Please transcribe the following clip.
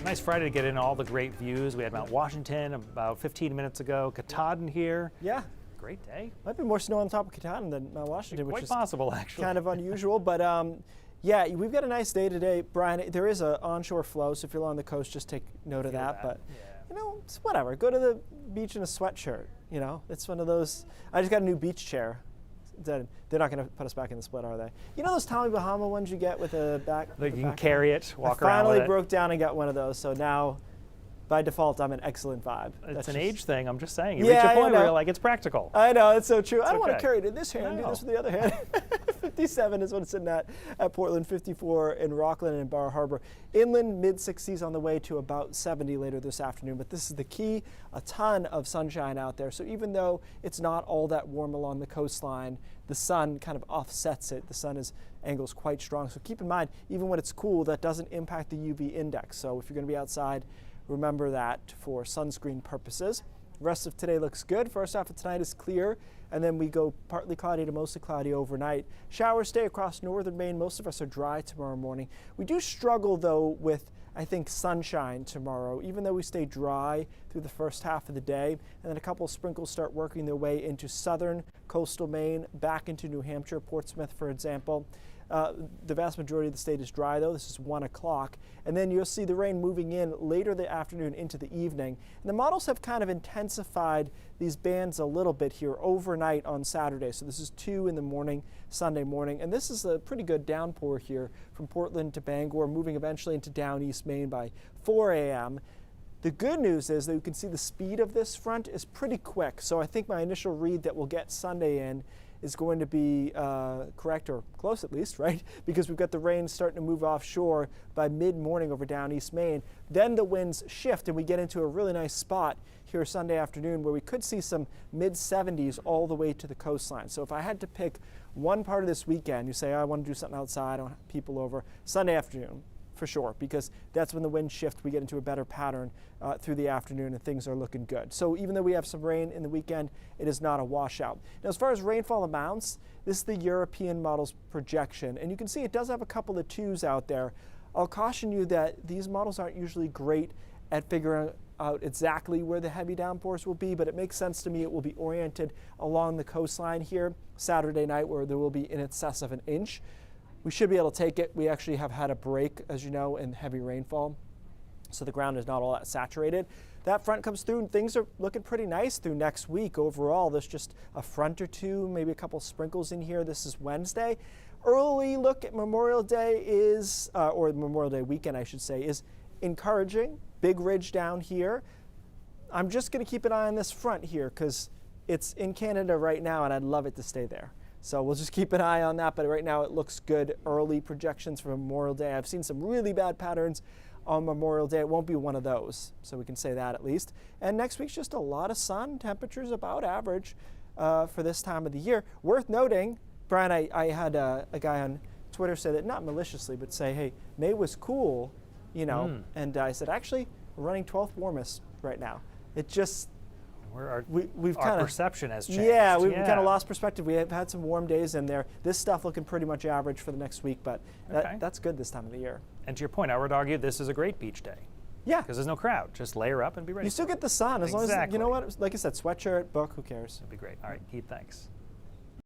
Nice Friday to get in all the great views. We had Mount Washington about 15 minutes ago, Katahdin here. Yeah. Great day. Might be more snow on top of Katahdin than Mount Washington, which Quite is possible, actually. kind of unusual. But yeah, we've got a nice day today, Brian. There is an onshore flow, so if you're along the coast, just take note of that. But you know, it's whatever. Go to the beach in a sweatshirt. You know, it's one of those. I just got a new beach chair. They're not going to put us back in the split, are they? You know those Tommy Bahama ones you get with a back? Like you can carry it, walk around with it. I finally with broke down and got one of those, so now, by default, I'm an excellent vibe. It's an age thing, I'm just saying. You reach a point where you're like, it's practical. I know, it's so true. I don't okay. want to carry it in this hand, do this with the other hand. 57 is what it's sitting at Portland, 54 in Rockland and Bar Harbor. Inland, mid-60s on the way to about 70 later this afternoon. But this is the key, a ton of sunshine out there. So even though it's not all that warm along the coastline, the sun kind of offsets it. The sun angles quite strong. So keep in mind, even when it's cool, that doesn't impact the UV index. So if you're going to be outside, remember that for sunscreen purposes. The rest of today looks good. First half of tonight is clear, and then we go partly cloudy to mostly cloudy overnight. Showers stay across northern Maine. Most of us are dry tomorrow morning. We do struggle, though, with, I think, sunshine tomorrow, even though we stay dry through the first half of the day. And then a couple of sprinkles start working their way into southern coastal Maine, back into New Hampshire, Portsmouth, for example. The vast majority of the state is dry, though. This is 1 o'clock. And then you'll see the rain moving in later the afternoon into the evening. And the models have kind of intensified these bands a little bit here overnight on Saturday. So this is 2 in the morning, Sunday morning. And this is a pretty good downpour here from Portland to Bangor, moving eventually into down East Maine by 4 a.m. The good news is that you can see the speed of this front is pretty quick. So I think my initial read that we'll get Sunday in is going to be correct, or close at least, right? Because we've got the rain starting to move offshore by mid-morning over down East Maine. Then the winds shift and we get into a really nice spot here Sunday afternoon where we could see some mid-70s all the way to the coastline. So if I had to pick one part of this weekend, you say, I want to do something outside, I don't have people over, Sunday afternoon, for sure, because that's when the wind shift, we get into a better pattern through the afternoon and things are looking good. So even though we have some rain in the weekend, it is not a washout. Now, as far as rainfall amounts, this is the European model's projection, and you can see it does have a couple of 2s out there. I'll caution you that these models aren't usually great at figuring out exactly where the heavy downpours will be, but it makes sense to me it will be oriented along the coastline here Saturday night, where there will be in excess of 1 inch. We should be able to take it. We actually have had a break, as you know, in heavy rainfall, so the ground is not all that saturated. That front comes through and things are looking pretty nice through next week overall. There's just a front or two, maybe a couple sprinkles in here. This is Wednesday. Early look at Memorial Day is, or Memorial Day weekend I should say, is encouraging. Big ridge down here. I'm just going to keep an eye on this front here because it's in Canada right now and I'd love it to stay there. So we'll just keep an eye on that, but right now it looks good. Early projections for Memorial Day. I've seen some really bad patterns on Memorial Day. It won't be one of those, so we can say that at least. And next week's just a lot of sun. Temperatures about average for this time of the year. Worth noting, Brian, I had a guy on Twitter say that, not maliciously, but say, hey, May was cool, you know, and I said, actually, we're running 12th warmest right now. It just... We've our perception has changed. Yeah, we've kind of lost perspective. We have had some warm days in there. This stuff looking pretty much average for the next week, but that's good this time of the year. And to your point, I would argue this is a great beach day. Yeah. Because there's no crowd. Just layer up and be ready. You still get the sun as long as, you know what, like I said, sweatshirt, book, who cares? That'd be great. All right, Keith, thanks.